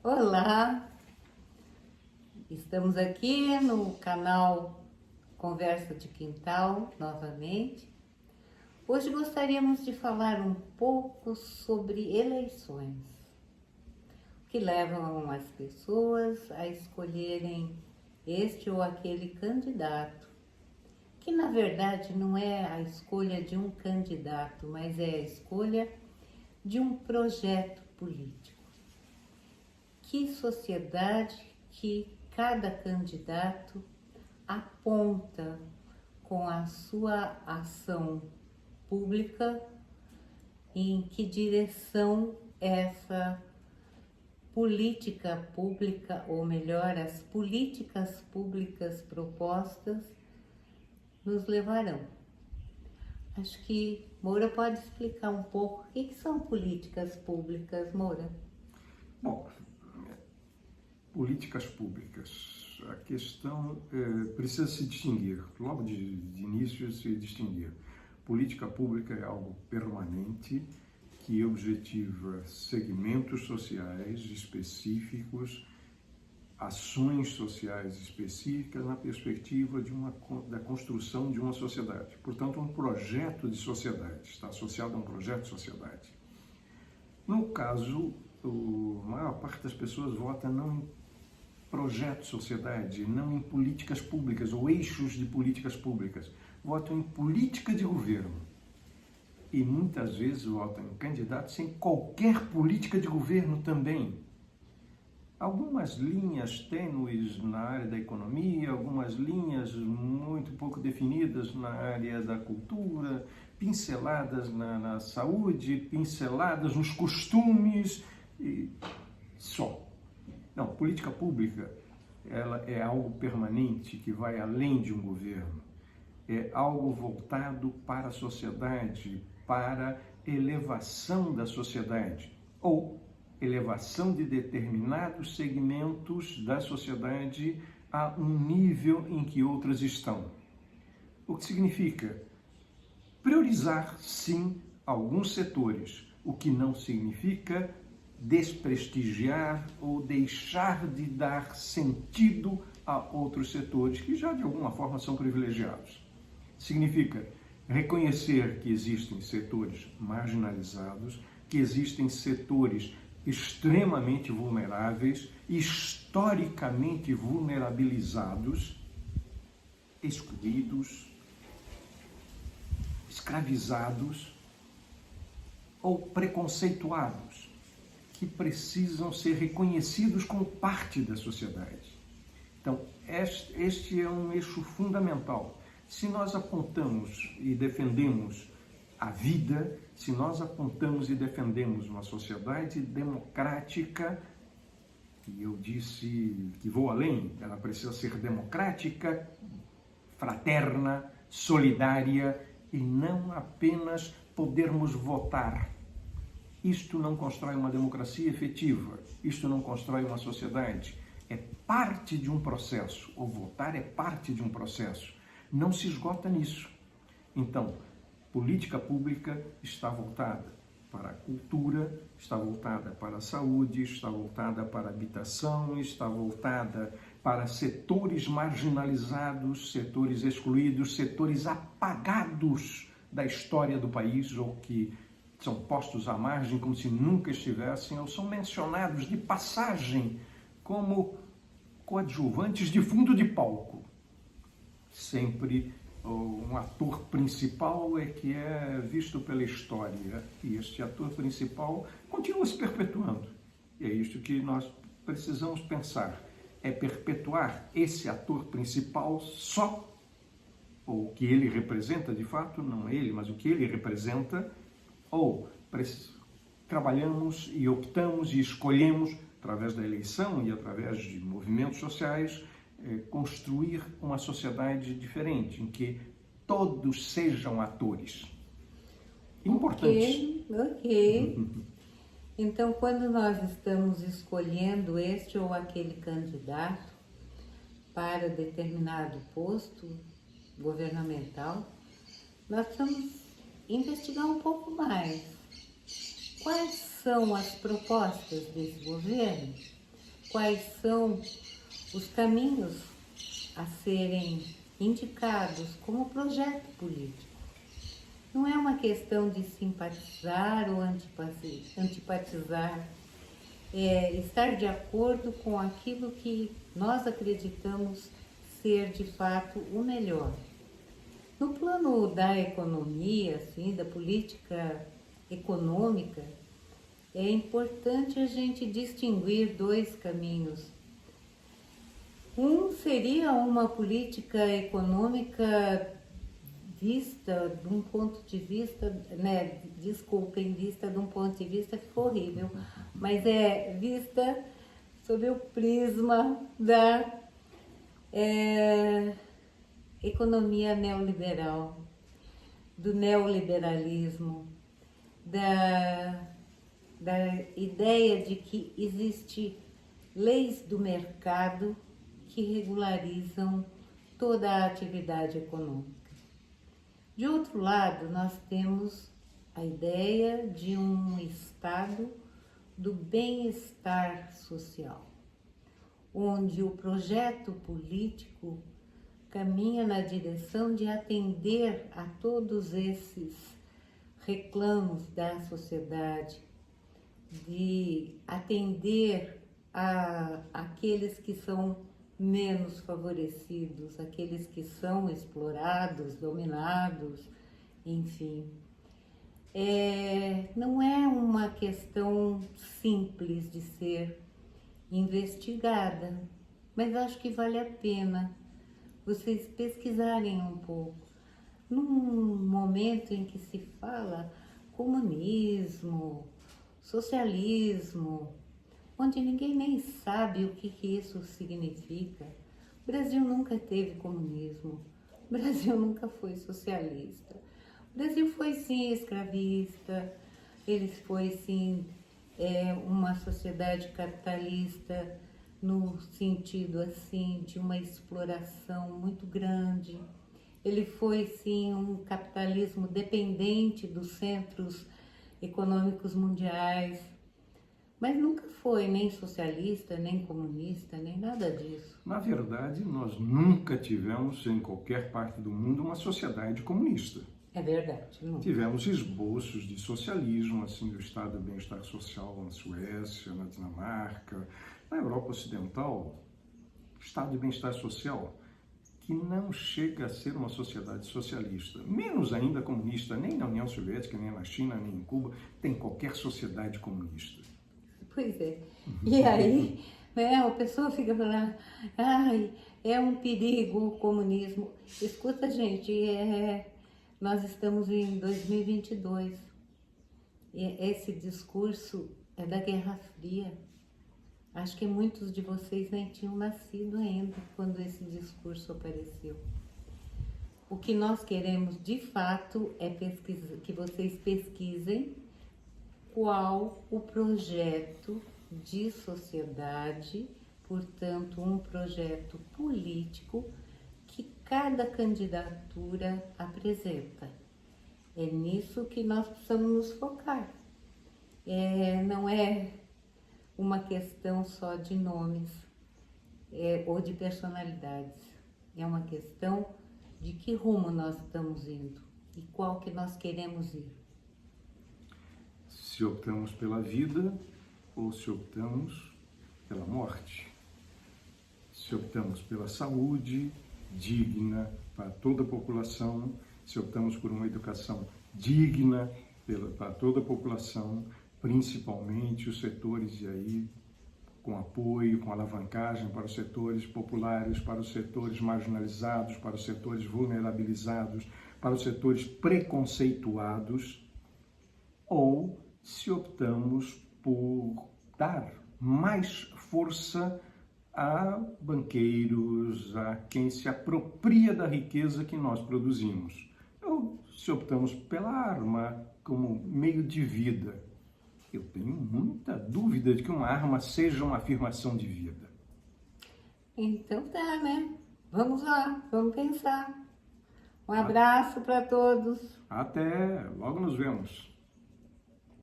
Olá, estamos aqui no canal Conversa de Quintal novamente. Hoje gostaríamos de falar um pouco sobre eleições, que levam as pessoas a escolherem este ou aquele candidato, que na verdade não é a escolha de um candidato, mas é a escolha de um projeto político. Que sociedade que cada candidato aponta com a sua ação pública, em que direção essa política pública, ou melhor, as políticas públicas propostas nos levarão. Acho que Moura pode explicar um pouco o que são políticas públicas, Moura. Bom, políticas públicas. A questão precisa se distinguir, logo de início se distinguir. Política pública é algo permanente que objetiva segmentos sociais específicos, ações sociais específicas na perspectiva da construção de uma sociedade. Portanto, um projeto de sociedade, está associado a um projeto de sociedade. No caso, a maior parte das pessoas vota não em projeto de sociedade, não em políticas públicas ou eixos de políticas públicas, votam em política de governo. E muitas vezes votam em candidatos sem qualquer política de governo também. Algumas linhas tênues na área da economia, algumas linhas muito pouco definidas na área da cultura, pinceladas na saúde, pinceladas nos costumes e só. Não, política pública, ela é algo permanente que vai além de um governo. É algo voltado para a sociedade, para elevação da sociedade ou elevação de determinados segmentos da sociedade a um nível em que outras estão. O que significa priorizar, sim, alguns setores, o que não significa desprestigiar ou deixar de dar sentido a outros setores que já de alguma forma são privilegiados. Significa reconhecer que existem setores marginalizados, que existem setores extremamente vulneráveis, historicamente vulnerabilizados, excluídos, escravizados ou preconceituados, que precisam ser reconhecidos como parte da sociedade. Então, este é um eixo fundamental. Se nós apontamos e defendemos a vida, se nós apontamos e defendemos uma sociedade democrática, e eu disse que vou além, ela precisa ser democrática, fraterna, solidária e não apenas podermos votar. Isto não constrói uma democracia efetiva, isto não constrói uma sociedade. É parte de um processo, ou votar é parte de um processo. Não se esgota nisso. Então, política pública está voltada para a cultura, está voltada para a saúde, está voltada para a habitação, está voltada para setores marginalizados, setores excluídos, setores apagados da história do país ou que são postos à margem como se nunca estivessem ou são mencionados de passagem como coadjuvantes de fundo de palco. Sempre um ator principal é que é visto pela história e este ator principal continua se perpetuando. E é isso que nós precisamos pensar, é perpetuar esse ator principal só, ou o que ele representa de fato, não ele, mas o que ele representa, ou trabalhamos e optamos e escolhemos, através da eleição e através de movimentos sociais, construir uma sociedade diferente, em que todos sejam atores importantes. Ok. Então, quando nós estamos escolhendo este ou aquele candidato para determinado posto governamental, nós precisamos investigar um pouco mais. Quais são as propostas desse governo? quais são os caminhos a serem indicados como projeto político. Não é uma questão de simpatizar ou antipatizar, é estar de acordo com aquilo que nós acreditamos ser de fato o melhor. No plano da economia, assim, da política econômica, é importante a gente distinguir dois caminhos. Um seria uma política econômica vista de um ponto de vista, né, desculpem, vista de um ponto de vista ficou horrível, mas é vista sob o prisma da economia neoliberal, do neoliberalismo, da ideia de que existe leis do mercado que regularizam toda a atividade econômica. De outro lado, nós temos a ideia de um estado do bem-estar social, onde o projeto político caminha na direção de atender a todos esses reclamos da sociedade, de atender a aqueles que são menos favorecidos, aqueles que são explorados, dominados, enfim. Não é uma questão simples de ser investigada, mas acho que vale a pena vocês pesquisarem um pouco. Num momento em que se fala comunismo, socialismo, onde ninguém nem sabe o que isso significa. O Brasil nunca teve comunismo, o Brasil nunca foi socialista. O Brasil foi sim escravista, ele foi sim uma sociedade capitalista no sentido assim de uma exploração muito grande. Ele foi sim um capitalismo dependente dos centros econômicos mundiais, mas nunca foi nem socialista, nem comunista, nem nada disso. Na verdade, nós nunca tivemos em qualquer parte do mundo uma sociedade comunista. É verdade. Não. Tivemos esboços de socialismo, assim, do estado de bem-estar social na Suécia, na Dinamarca, na Europa Ocidental, estado de bem-estar social que não chega a ser uma sociedade socialista, menos ainda comunista, nem na União Soviética, nem na China, nem em Cuba, tem qualquer sociedade comunista. Pois é. E aí, a pessoa fica falando, ai, é um perigo o comunismo. Escuta, gente, nós estamos em 2022 e esse discurso é da Guerra Fria. Acho que muitos de vocês nem tinham nascido ainda quando esse discurso apareceu. O que nós queremos, de fato, é que vocês pesquisem qual o projeto de sociedade, portanto, um projeto político que cada candidatura apresenta. É nisso que nós precisamos nos focar. Não é uma questão só de nomes ou de personalidades. É uma questão de que rumo nós estamos indo e qual que nós queremos ir. Se optamos pela vida ou se optamos pela morte. Se optamos pela saúde digna para toda a população, se optamos por uma educação digna para toda a população, principalmente os setores e aí com apoio, com alavancagem para os setores populares, para os setores marginalizados, para os setores vulnerabilizados, para os setores preconceituados, ou se optamos por dar mais força a banqueiros, a quem se apropria da riqueza que nós produzimos, ou se optamos pela arma como meio de vida. Eu tenho muita dúvida de que uma arma seja uma afirmação de vida. Então tá, né? Vamos lá, vamos pensar. Um abraço para todos. Até, logo nos vemos.